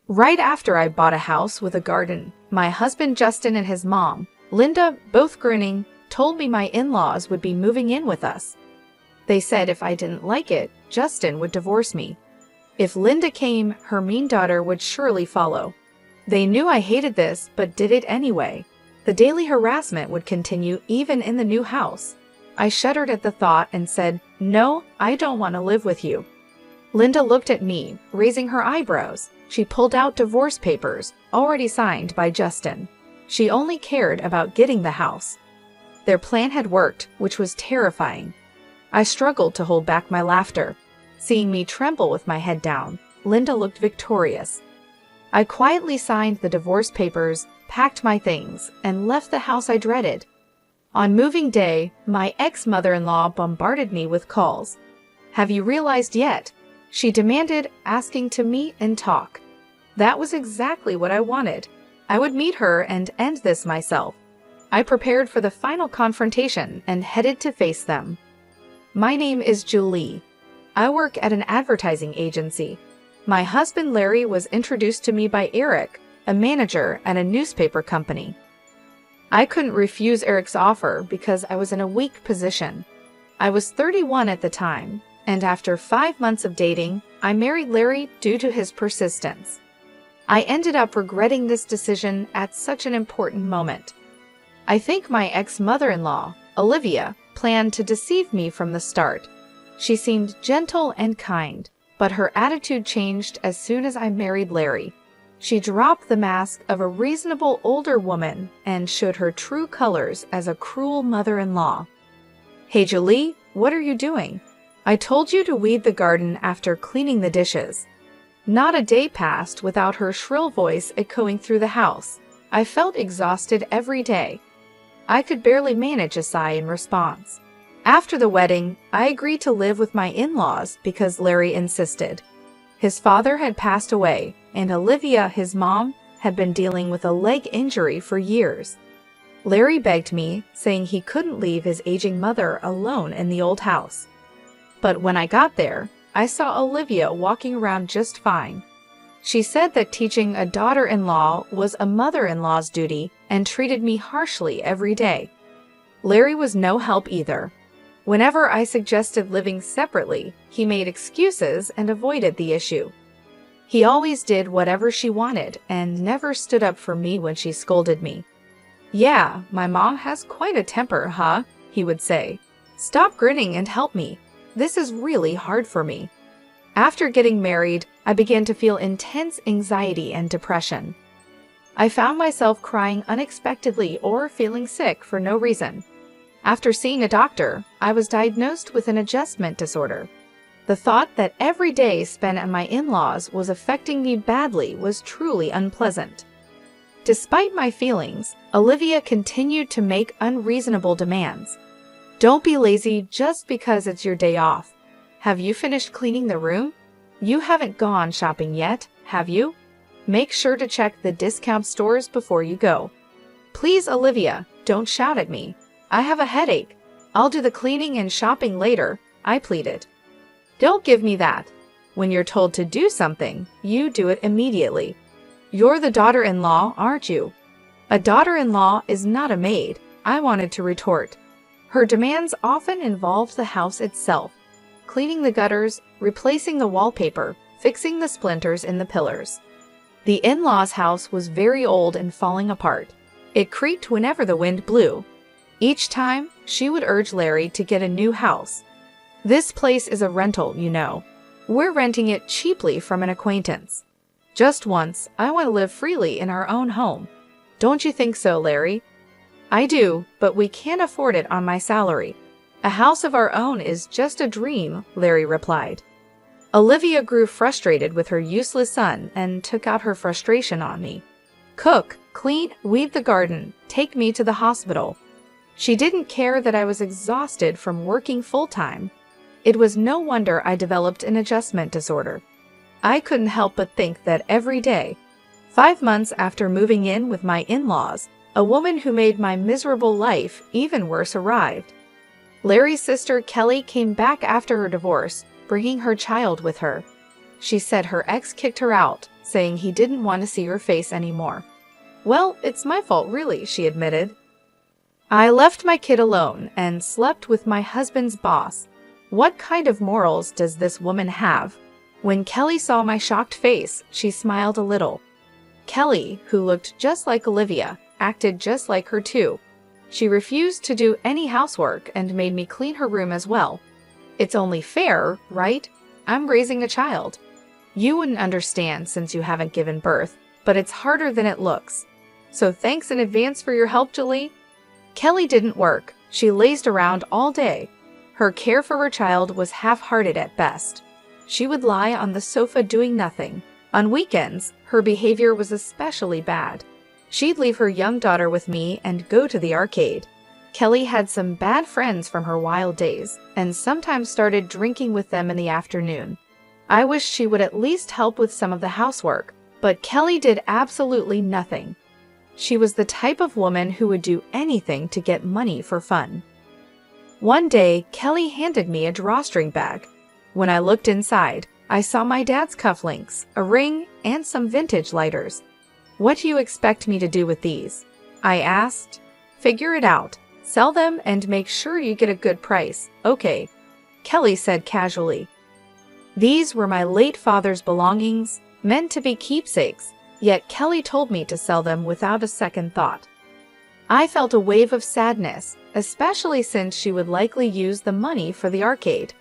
Right after I bought a house with a garden, my husband Justin and his mom, Linda, both grinning, told me my in-laws would be moving in with us. They said if I didn't like it, Justin would divorce me. If Linda came, her mean daughter would surely follow. They knew I hated this, but did it anyway. The daily harassment would continue even in the new house. I shuddered at the thought and said, "No, I don't want to live with you." Linda looked at me, raising her eyebrows. She pulled out divorce papers, already signed by Justin. She only cared about getting the house. Their plan had worked, which was terrifying. I struggled to hold back my laughter. Seeing me tremble with my head down, Linda looked victorious. I quietly signed the divorce papers, packed my things, and left the house I dreaded. On moving day, my ex-mother-in-law bombarded me with calls. "Have you realized yet?" she demanded, asking to meet and talk. That was exactly what I wanted. I would meet her and end this myself. I prepared for the final confrontation and headed to face them. My name is Julie. I work at an advertising agency. My husband Larry was introduced to me by Eric, a manager at a newspaper company. I couldn't refuse Eric's offer because I was in a weak position. I was 31 at the time, and after 5 months of dating, I married Larry due to his persistence. I ended up regretting this decision at such an important moment. I think my ex-mother-in-law, Olivia, planned to deceive me from the start. She seemed gentle and kind, but her attitude changed as soon as I married Larry. She dropped the mask of a reasonable older woman and showed her true colors as a cruel mother-in-law. "Hey Julie, what are you doing? I told you to weed the garden after cleaning the dishes." Not a day passed without her shrill voice echoing through the house. I felt exhausted every day. I could barely manage a sigh in response. After the wedding, I agreed to live with my in-laws because Larry insisted. His father had passed away, and Olivia, his mom, had been dealing with a leg injury for years. Larry begged me, saying he couldn't leave his aging mother alone in the old house. But when I got there, I saw Olivia walking around just fine. She said that teaching a daughter-in-law was a mother-in-law's duty and treated me harshly every day. Larry was no help either. Whenever I suggested living separately, he made excuses and avoided the issue. He always did whatever she wanted and never stood up for me when she scolded me. "Yeah, my mom has quite a temper, huh?" he would say. "Stop grinning and help me. This is really hard for me." After getting married, I began to feel intense anxiety and depression. I found myself crying unexpectedly or feeling sick for no reason. After seeing a doctor, I was diagnosed with an adjustment disorder. The thought that every day spent at my in-laws was affecting me badly was truly unpleasant. Despite my feelings, Olivia continued to make unreasonable demands. "Don't be lazy just because it's your day off. Have you finished cleaning the room? You haven't gone shopping yet, have you? Make sure to check the discount stores before you go. Please, Olivia, don't shout at me. I have a headache. I'll do the cleaning and shopping later," I pleaded. "Don't give me that. When you're told to do something, you do it immediately. You're the daughter-in-law, aren't you?" "A daughter-in-law is not a maid," I wanted to retort. Her demands often involved the house itself. Cleaning the gutters, replacing the wallpaper, fixing the splinters in the pillars. The in-laws' house was very old and falling apart. It creaked whenever the wind blew. Each time, she would urge Larry to get a new house. "This place is a rental, you know. We're renting it cheaply from an acquaintance. Just once, I want to live freely in our own home. Don't you think so, Larry?" "I do, but we can't afford it on my salary. A house of our own is just a dream," Larry replied. Olivia grew frustrated with her useless son and took out her frustration on me. "Cook, clean, weed the garden, take me to the hospital." She didn't care that I was exhausted from working full-time. It was no wonder I developed an adjustment disorder. I couldn't help but think that every day. 5 months after moving in with my in-laws, a woman who made my miserable life even worse arrived. Larry's sister Kelly came back after her divorce, bringing her child with her. She said her ex kicked her out, saying he didn't want to see her face anymore. "Well, it's my fault really," she admitted. "I left my kid alone and slept with my husband's boss. What kind of morals does this woman have?" When Kelly saw my shocked face, she smiled a little. Kelly, who looked just like Olivia, acted just like her too. She refused to do any housework and made me clean her room as well. "It's only fair, right? I'm raising a child. You wouldn't understand since you haven't given birth, but it's harder than it looks. So thanks in advance for your help, Julie." Kelly didn't work. She lazed around all day. Her care for her child was half-hearted at best. She would lie on the sofa doing nothing. On weekends, her behavior was especially bad. She'd leave her young daughter with me and go to the arcade. Kelly had some bad friends from her wild days, and sometimes started drinking with them in the afternoon. I wished she would at least help with some of the housework, but Kelly did absolutely nothing. She was the type of woman who would do anything to get money for fun. One day, Kelly handed me a drawstring bag. When I looked inside, I saw my dad's cufflinks, a ring, and some vintage lighters. "What do you expect me to do with these?" I asked. "Figure it out. Sell them and make sure you get a good price, okay?" Kelly said casually. These were my late father's belongings, meant to be keepsakes, yet Kelly told me to sell them without a second thought. I felt a wave of sadness, especially since she would likely use the money for the arcade.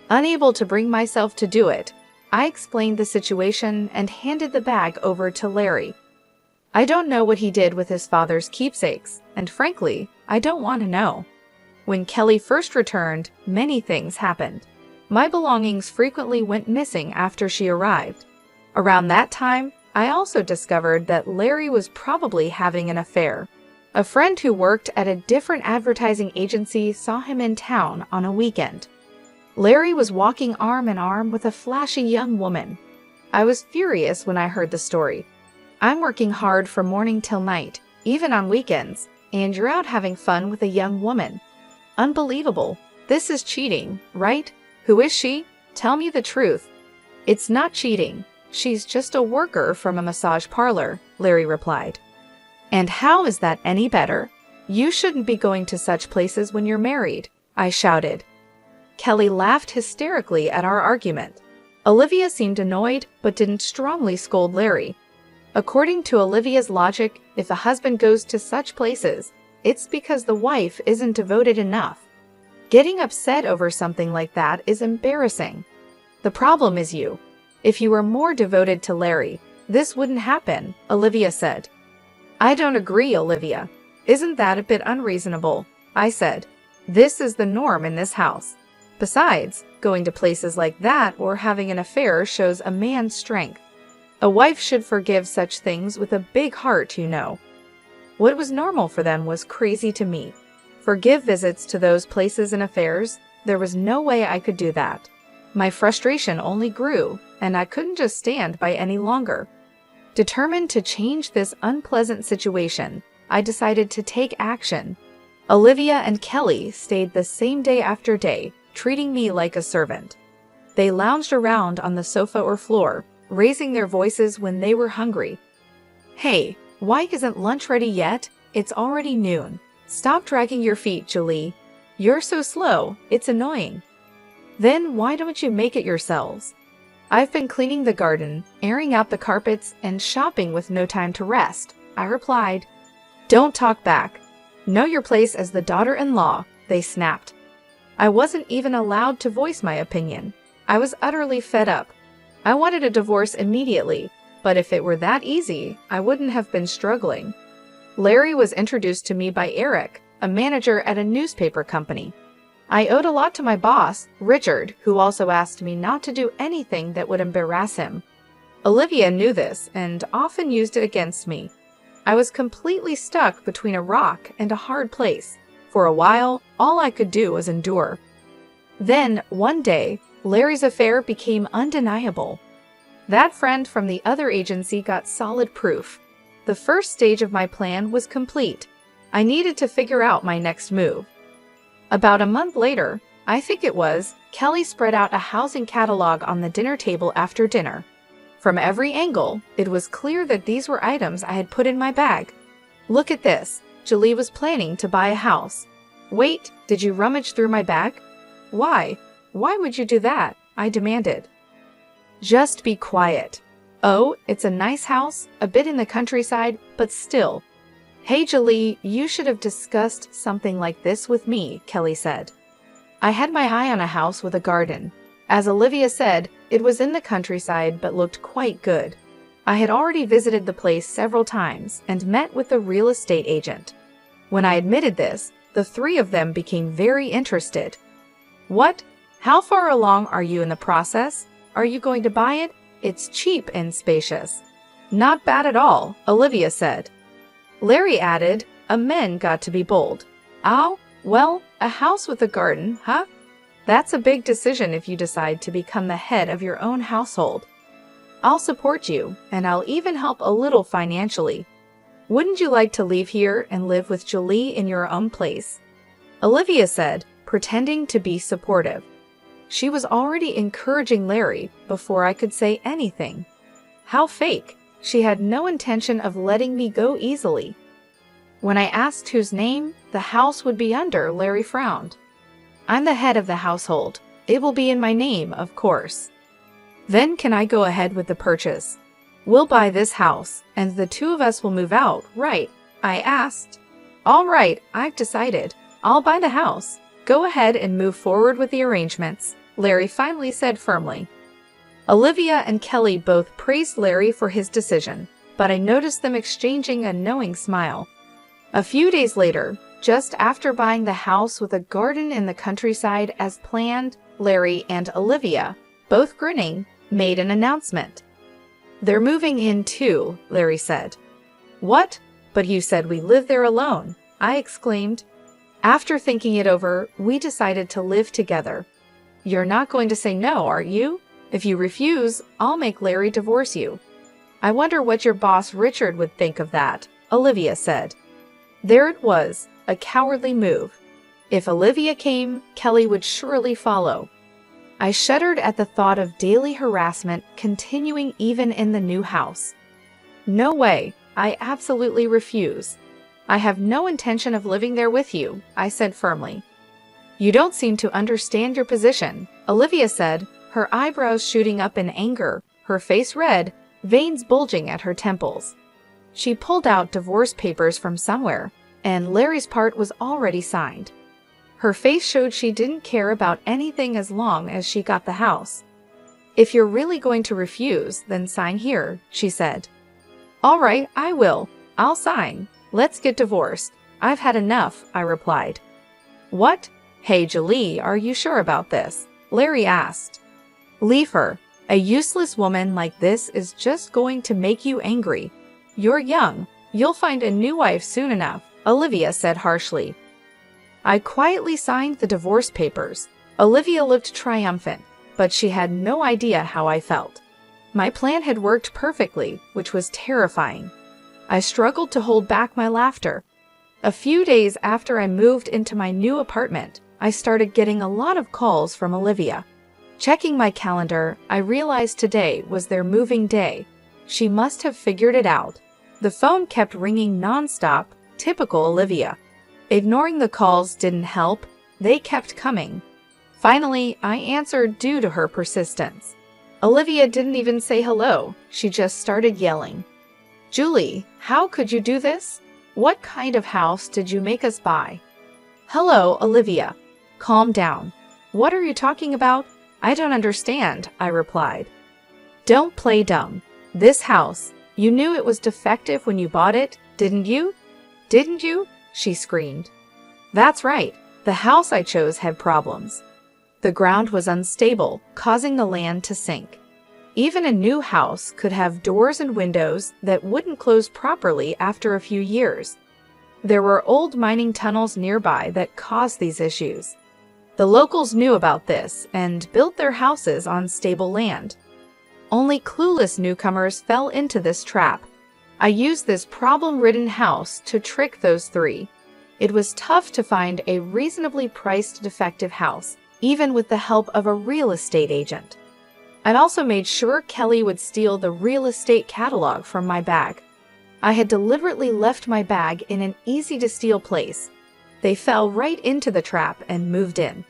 Unable to bring myself to do it, I explained the situation and handed the bag over to Larry. I don't know what he did with his father's keepsakes, and frankly, I don't want to know. When Kelly first returned, many things happened. My belongings frequently went missing after she arrived. Around that time, I also discovered that Larry was probably having an affair. A friend who worked at a different advertising agency saw him in town on a weekend. Larry was walking arm in arm with a flashy young woman. I was furious when I heard the story. I'm working hard from morning till night, even on weekends, and you're out having fun with a young woman. Unbelievable. This is cheating, right? Who is she? Tell me the truth. It's not cheating. She's just a worker from a massage parlor, Larry replied. And how is that any better? You shouldn't be going to such places when you're married, I shouted. Kelly laughed hysterically at our argument. Olivia seemed annoyed but didn't strongly scold Larry. According to Olivia's logic, if a husband goes to such places, it's because the wife isn't devoted enough. Getting upset over something like that is embarrassing. The problem is you. If you were more devoted to Larry, this wouldn't happen, Olivia said. I don't agree, Olivia. Isn't that a bit unreasonable? I said. This is the norm in this house. Besides, going to places like that or having an affair shows a man's strength. A wife should forgive such things with a big heart, you know. What was normal for them was crazy to me. Forgive visits to those places and affairs? There was no way I could do that. My frustration only grew, and I couldn't just stand by any longer. Determined to change this unpleasant situation, I decided to take action. Olivia and Kelly stayed the same day after day, treating me like a servant. They lounged around on the sofa or floor, raising their voices when they were hungry. Hey, why isn't lunch ready yet? It's already noon. Stop dragging your feet, Julie. You're so slow, it's annoying. Then why don't you make it yourselves? I've been cleaning the garden, airing out the carpets, and shopping with no time to rest, I replied. Don't talk back. Know your place as the daughter-in-law, they snapped. I wasn't even allowed to voice my opinion. I was utterly fed up. I wanted a divorce immediately, but if it were that easy, I wouldn't have been struggling. Larry was introduced to me by Eric, a manager at a newspaper company. I owed a lot to my boss, Richard, who also asked me not to do anything that would embarrass him. Olivia knew this and often used it against me. I was completely stuck between a rock and a hard place. For a while, all I could do was endure. Then, one day, Larry's affair became undeniable. That friend from the other agency got solid proof. The first stage of my plan was complete. I needed to figure out my next move. About a month later, I think it was, Kelly spread out a housing catalog on the dinner table after dinner. From every angle, it was clear that these were items I had put in my bag. Look at this. Julie was planning to buy a house. Wait, did you rummage through my bag? Why? Why would you do that? I demanded. Just be quiet. Oh, it's a nice house, a bit in the countryside, but still. Hey Julie, you should have discussed something like this with me, Kelly said. I had my eye on a house with a garden. As Olivia said, it was in the countryside but looked quite good. I had already visited the place several times and met with the real estate agent. When I admitted this, the three of them became very interested. What? How far along are you in the process? Are you going to buy it? It's cheap and spacious. Not bad at all, Olivia said. Larry added, "Amen, got to be bold. Oh, well, a house with a garden, huh? That's a big decision if you decide to become the head of your own household. I'll support you, and I'll even help a little financially. Wouldn't you like to leave here and live with Julie in your own place?" Olivia said, pretending to be supportive. She was already encouraging Larry before I could say anything. How fake. She had no intention of letting me go easily. When I asked whose name the house would be under, Larry frowned. I'm the head of the household. It will be in my name, of course. Then can I go ahead with the purchase? We'll buy this house, and the two of us will move out, right? I asked. All right, I've decided. I'll buy the house. Go ahead and move forward with the arrangements, Larry finally said firmly. Olivia and Kelly both praised Larry for his decision, but I noticed them exchanging a knowing smile. A few days later, just after buying the house with a garden in the countryside as planned, Larry and Olivia, both grinning, made an announcement. They're moving in too, Larry said. What? But you said we live there alone, I exclaimed. After thinking it over, we decided to live together. You're not going to say no, are you? If you refuse, I'll make Larry divorce you. I wonder what your boss Richard would think of that, Olivia said. There it was, a cowardly move. If Olivia came, Kelly would surely follow. I shuddered at the thought of daily harassment continuing even in the new house. No way, I absolutely refuse. I have no intention of living there with you, I said firmly. You don't seem to understand your position, Olivia said, her eyebrows shooting up in anger, her face red, veins bulging at her temples. She pulled out divorce papers from somewhere, and Larry's part was already signed. Her face showed she didn't care about anything as long as she got the house. If you're really going to refuse, then sign here, she said. All right, I will. I'll sign. Let's get divorced. I've had enough, I replied. What? Hey, Julie, are you sure about this? Larry asked. Leave her. A useless woman like this is just going to make you angry. You're young. You'll find a new wife soon enough, Olivia said harshly. I quietly signed the divorce papers. Olivia looked triumphant, but she had no idea how I felt. My plan had worked perfectly, which was terrifying. I struggled to hold back my laughter. A few days after I moved into my new apartment, I started getting a lot of calls from Olivia. Checking my calendar, I realized today was their moving day. She must have figured it out. The phone kept ringing nonstop, typical Olivia. Ignoring the calls didn't help. They kept coming. Finally, I answered due to her persistence. Olivia didn't even say hello. She just started yelling. Julie, how could you do this? What kind of house did you make us buy? Hello, Olivia. Calm down. What are you talking about? I don't understand, I replied. Don't play dumb. This house, you knew it was defective when you bought it, didn't you? Didn't you? She screamed. That's right. The house I chose had problems. The ground was unstable, causing the land to sink. Even a new house could have doors and windows that wouldn't close properly after a few years. There were old mining tunnels nearby that caused these issues. The locals knew about this and built their houses on stable land. Only clueless newcomers fell into this trap. I used this problem-ridden house to trick those three. It was tough to find a reasonably priced defective house, even with the help of a real estate agent. I'd also made sure Kelly would steal the real estate catalog from my bag. I had deliberately left my bag in an easy-to-steal place. They fell right into the trap and moved in.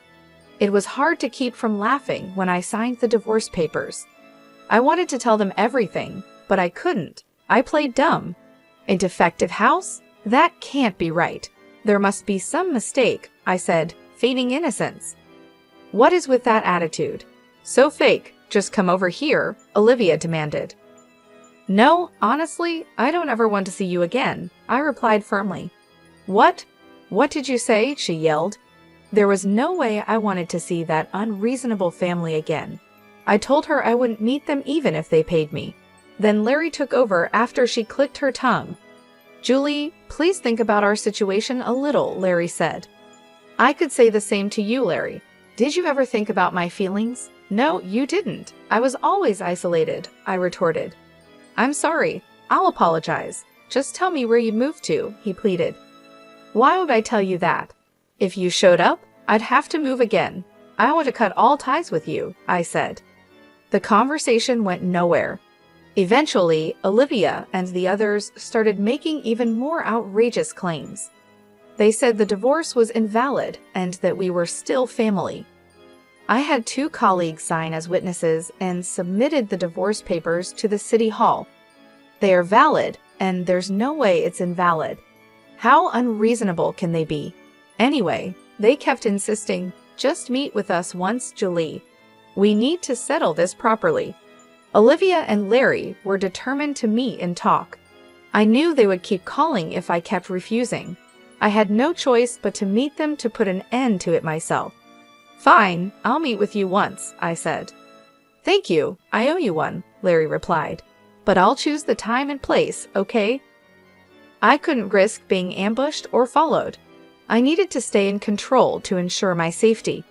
It was hard to keep from laughing when I signed the divorce papers. I wanted to tell them everything, but I couldn't. I played dumb. A defective house? That can't be right. There must be some mistake, I said, feigning innocence. What is with that attitude? So fake. Just come over here, Olivia demanded. No, honestly, I don't ever want to see you again, I replied firmly. What? What did you say? She yelled. There was no way I wanted to see that unreasonable family again. I told her I wouldn't meet them even if they paid me. Then Larry took over after she clicked her tongue. Julie, please think about our situation a little, Larry said. I could say the same to you, Larry. Did you ever think about my feelings? No, you didn't. I was always isolated, I retorted. I'm sorry. I'll apologize. Just tell me where you moved to, he pleaded. Why would I tell you that? If you showed up, I'd have to move again. I want to cut all ties with you, I said. The conversation went nowhere. Eventually, Olivia and the others started making even more outrageous claims. They said the divorce was invalid and that we were still family. I had 2 colleagues sign as witnesses and submitted the divorce papers to the city hall. They are valid, and there's no way it's invalid. How unreasonable can they be? Anyway, they kept insisting, just meet with us once, Julie. We need to settle this properly. Olivia and Larry were determined to meet and talk. I knew they would keep calling if I kept refusing. I had no choice but to meet them to put an end to it myself. Fine, I'll meet with you once, I said. Thank you, I owe you one, Larry replied. But I'll choose the time and place, okay? I couldn't risk being ambushed or followed. I needed to stay in control to ensure my safety.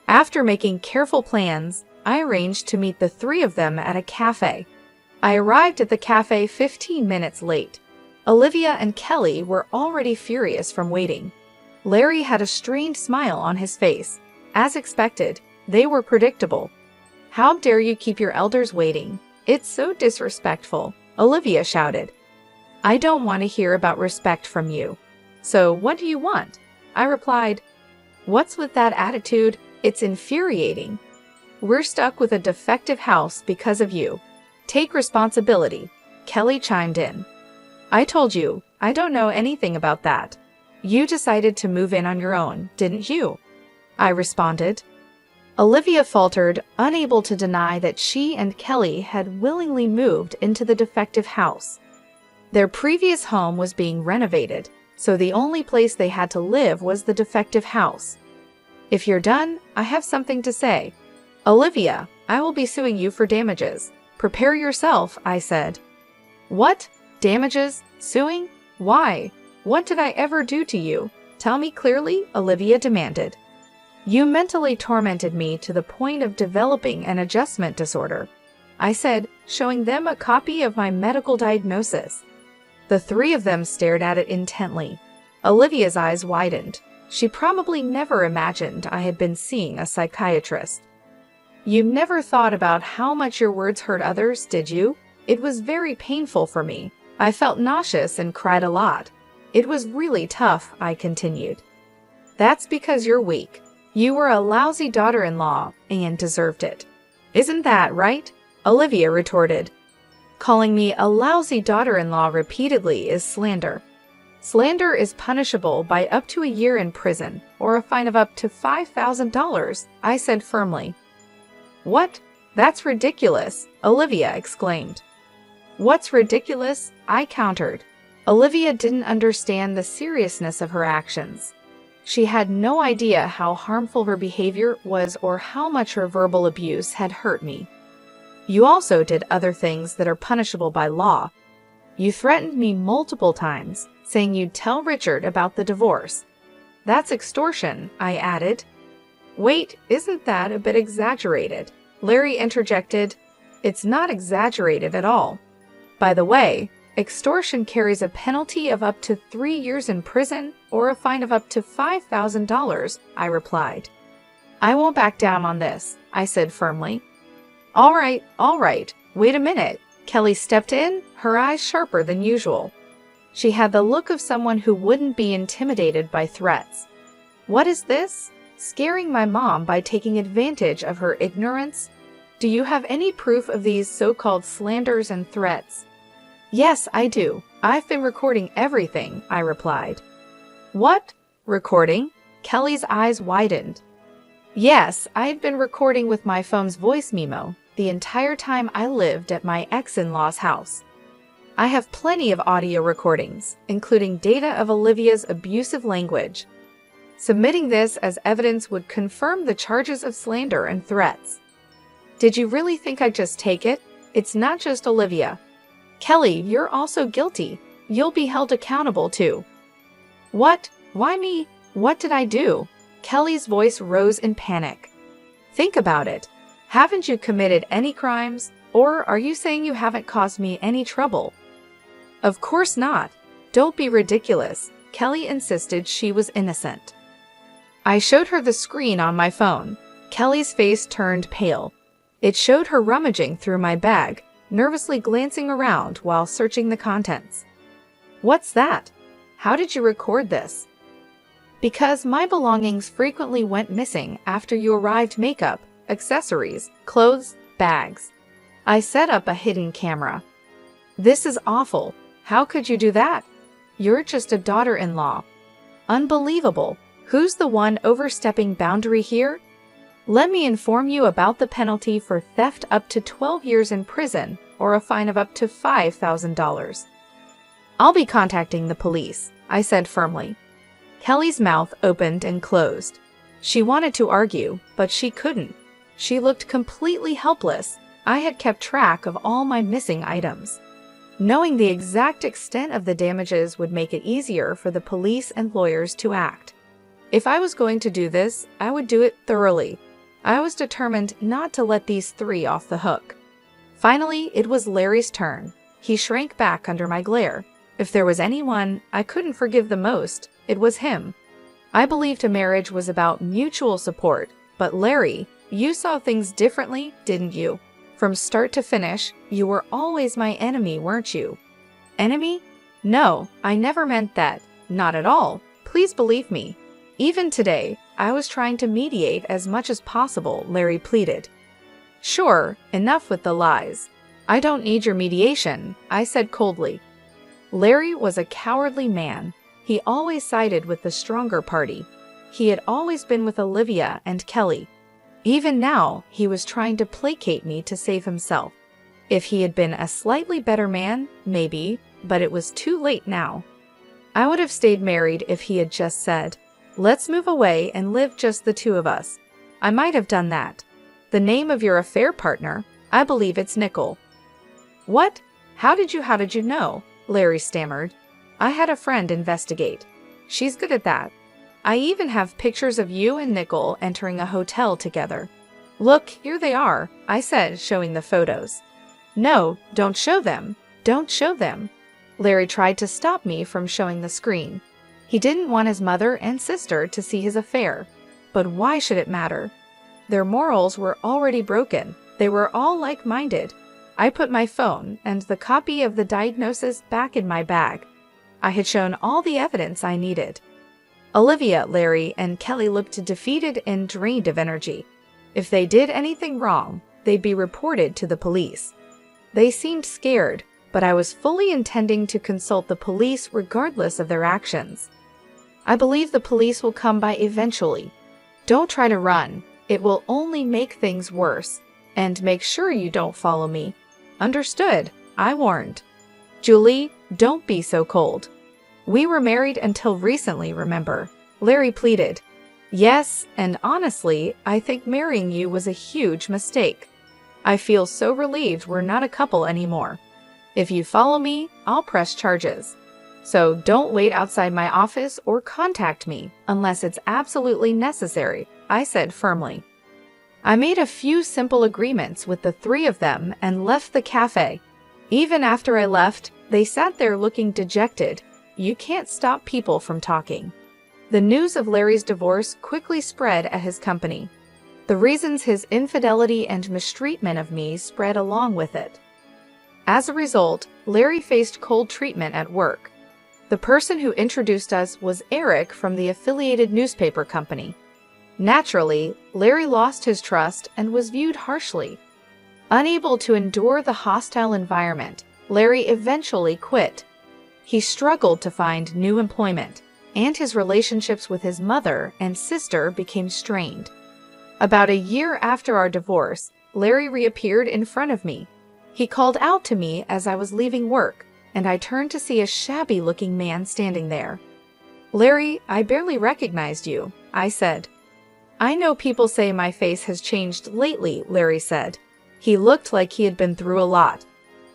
After making careful plans, I arranged to meet the 3 of them at a cafe. I arrived at the cafe 15 minutes late. Olivia and Kelly were already furious from waiting. Larry had a strained smile on his face. As expected, they were predictable. How dare you keep your elders waiting? It's so disrespectful, Olivia shouted. I don't want to hear about respect from you. So what do you want? I replied. What's with that attitude? It's infuriating. We're stuck with a defective house because of you. Take responsibility, Kelly chimed in. I told you, I don't know anything about that. You decided to move in on your own, didn't you? I responded. Olivia faltered, unable to deny that she and Kelly had willingly moved into the defective house. Their previous home was being renovated, so the only place they had to live was the defective house. If you're done, I have something to say. Olivia, I will be suing you for damages. Prepare yourself, I said. What? Damages? Suing? Why? What did I ever do to you? Tell me clearly, Olivia demanded. You mentally tormented me to the point of developing an adjustment disorder, I said, showing them a copy of my medical diagnosis. The 3 of them stared at it intently. Olivia's eyes widened. She probably never imagined I had been seeing a psychiatrist. You never thought about how much your words hurt others, did you? It was very painful for me. I felt nauseous and cried a lot. It was really tough, I continued. That's because you're weak. You were a lousy daughter-in-law and deserved it. Isn't that right? Olivia retorted. Calling me a lousy daughter-in-law repeatedly is slander. Slander is punishable by up to a year in prison or a fine of up to $5,000, I said firmly. What? That's ridiculous, Olivia exclaimed. What's ridiculous? I countered. Olivia didn't understand the seriousness of her actions. She had no idea how harmful her behavior was or how much her verbal abuse had hurt me. You also did other things that are punishable by law. You threatened me multiple times, saying you'd tell Richard about the divorce. That's extortion, I added. Wait, isn't that a bit exaggerated? Larry interjected. It's not exaggerated at all. By the way, extortion carries a penalty of up to 3 years in prison or a fine of up to $5,000, I replied. I won't back down on this, I said firmly. All right. Wait a minute. Kelly stepped in, her eyes sharper than usual. She had the look of someone who wouldn't be intimidated by threats. What is this? Scaring my mom by taking advantage of her ignorance? Do you have any proof of these so-called slanders and threats? Yes, I do. I've been recording everything, I replied. What? Recording? Kelly's eyes widened. Yes, I'd been recording with my phone's voice memo the entire time I lived at my ex-in-law's house. I have plenty of audio recordings, including data of Olivia's abusive language. Submitting this as evidence would confirm the charges of slander and threats. Did you really think I'd just take it? It's not just Olivia. Kelly, you're also guilty. You'll be held accountable too. What? Why me? What did I do? Kelly's voice rose in panic. Think about it. Haven't you committed any crimes? Or are you saying you haven't caused me any trouble? Of course not. Don't be ridiculous. Kelly insisted she was innocent. I showed her the screen on my phone. Kelly's face turned pale. It showed her rummaging through my bag, nervously glancing around while searching the contents. What's that? How did you record this? Because my belongings frequently went missing after you arrived. Makeup, accessories, clothes, bags. I set up a hidden camera. This is awful. How could you do that? You're just a daughter-in-law. Unbelievable. Who's the one overstepping boundary here? Let me inform you about the penalty for theft: up to 12 years in prison or a fine of up to $5,000. I'll be contacting the police, I said firmly. Kelly's mouth opened and closed. She wanted to argue, but she couldn't. She looked completely helpless. I had kept track of all my missing items. Knowing the exact extent of the damages would make it easier for the police and lawyers to act. If I was going to do this, I would do it thoroughly. I was determined not to let these three off the hook. Finally, it was Larry's turn. He shrank back under my glare. If there was anyone I couldn't forgive the most, it was him. I believed a marriage was about mutual support, but Larry, you saw things differently, didn't you? From start to finish, you were always my enemy, weren't you? Enemy? No, I never meant that. Not at all. Please believe me. Even today, I was trying to mediate as much as possible, Larry pleaded. Sure, enough with the lies. I don't need your mediation, I said coldly. Larry was a cowardly man. He always sided with the stronger party. He had always been with Olivia and Kelly. Even now, he was trying to placate me to save himself. If he had been a slightly better man, maybe, but it was too late now. I would have stayed married if he had just said, "Let's move away and live just the two of us." I might have done that. The name of your affair partner? I believe it's Nicole. What? How did you know? Larry stammered. I had a friend investigate. She's good at that. I even have pictures of you and Nicole entering a hotel together. Look, here they are, I said, showing the photos. No, don't show them. Don't show them. Larry tried to stop me from showing the screen. He didn't want his mother and sister to see his affair. But why should it matter? Their morals were already broken. They were all like-minded. I put my phone and the copy of the diagnosis back in my bag. I had shown all the evidence I needed. Olivia, Larry, and Kelly looked defeated and drained of energy. If they did anything wrong, they'd be reported to the police. They seemed scared, but I was fully intending to consult the police regardless of their actions. I believe the police will come by eventually. Don't try to run. It will only make things worse. And make sure you don't follow me. Understood, I warned. Julie, don't be so cold. We were married until recently, remember? Larry pleaded. Yes, and honestly, I think marrying you was a huge mistake. I feel so relieved we're not a couple anymore. If you follow me, I'll press charges. So don't wait outside my office or contact me unless it's absolutely necessary, I said firmly. I made a few simple agreements with the three of them and left the cafe. Even after I left, they sat there looking dejected. You can't stop people from talking. The news of Larry's divorce quickly spread at his company. The reasons his infidelity and mistreatment of me spread along with it. As a result, Larry faced cold treatment at work. The person who introduced us was Eric from the affiliated newspaper company. Naturally, Larry lost his trust and was viewed harshly. Unable to endure the hostile environment, Larry eventually quit. He struggled to find new employment, and his relationships with his mother and sister became strained. About a year after our divorce, Larry reappeared in front of me. He called out to me as I was leaving work, and I turned to see a shabby-looking man standing there. "Larry, I barely recognized you," I said. "I know people say my face has changed lately," Larry said. He looked like he had been through a lot.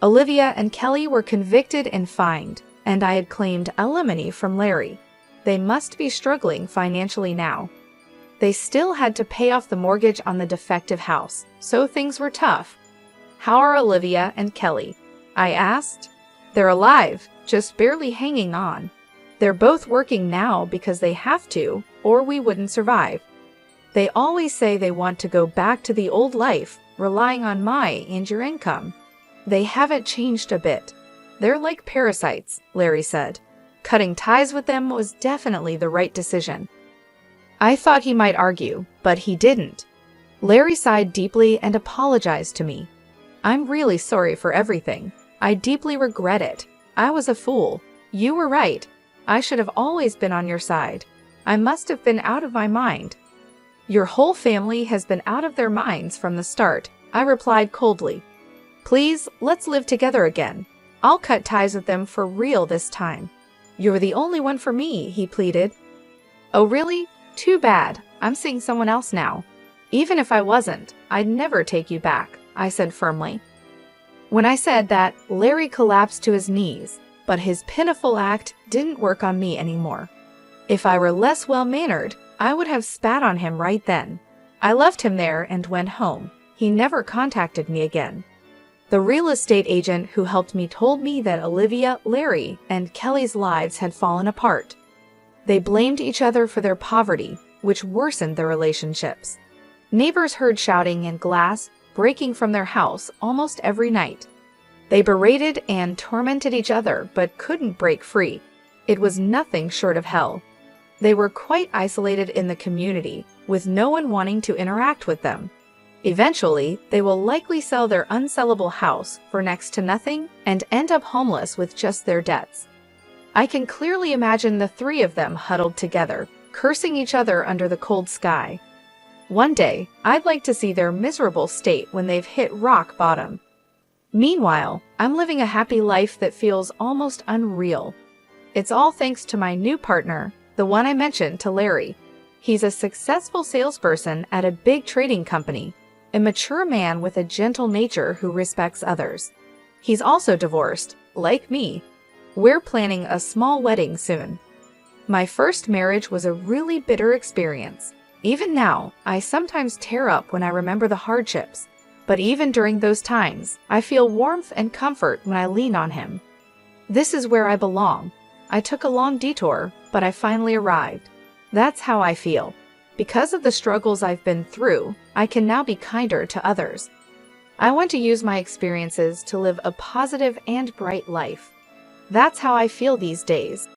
Olivia and Kelly were convicted and fined, and I had claimed alimony from Larry. They must be struggling financially now. They still had to pay off the mortgage on the defective house, so things were tough. "How are Olivia and Kelly?" I asked. "They're alive, just barely hanging on. They're both working now because they have to, or we wouldn't survive. They always say they want to go back to the old life, relying on my and your income. They haven't changed a bit. They're like parasites," Larry said. Cutting ties with them was definitely the right decision. I thought he might argue, but he didn't. Larry sighed deeply and apologized to me. "I'm really sorry for everything. I deeply regret it. I was a fool. You were right. I should have always been on your side. I must have been out of my mind." "Your whole family has been out of their minds from the start," I replied coldly. "Please, let's live together again. I'll cut ties with them for real this time." "You're the only one for me," he pleaded. "Oh really? Too bad. I'm seeing someone else now." "Even if I wasn't, I'd never take you back," I said firmly. When I said that, Larry collapsed to his knees, but his pitiful act didn't work on me anymore. If I were less well-mannered, I would have spat on him right then. I left him there and went home. He never contacted me again. The real estate agent who helped me told me that Olivia, Larry, and Kelly's lives had fallen apart. They blamed each other for their poverty, which worsened their relationships. Neighbors heard shouting and glass breaking from their house almost every night. They berated and tormented each other but couldn't break free. It was nothing short of hell. They were quite isolated in the community, with no one wanting to interact with them. Eventually, they will likely sell their unsellable house for next to nothing and end up homeless with just their debts. I can clearly imagine the three of them huddled together, cursing each other under the cold sky. One day, I'd like to see their miserable state when they've hit rock bottom. Meanwhile, I'm living a happy life that feels almost unreal. It's all thanks to my new partner, the one I mentioned to Larry. He's a successful salesperson at a big trading company, a mature man with a gentle nature who respects others. He's also divorced, like me. We're planning a small wedding soon. My first marriage was a really bitter experience. Even now, I sometimes tear up when I remember the hardships. But even during those times, I feel warmth and comfort when I lean on him. This is where I belong. I took a long detour, but I finally arrived. That's how I feel. Because of the struggles I've been through, I can now be kinder to others. I want to use my experiences to live a positive and bright life. That's how I feel these days.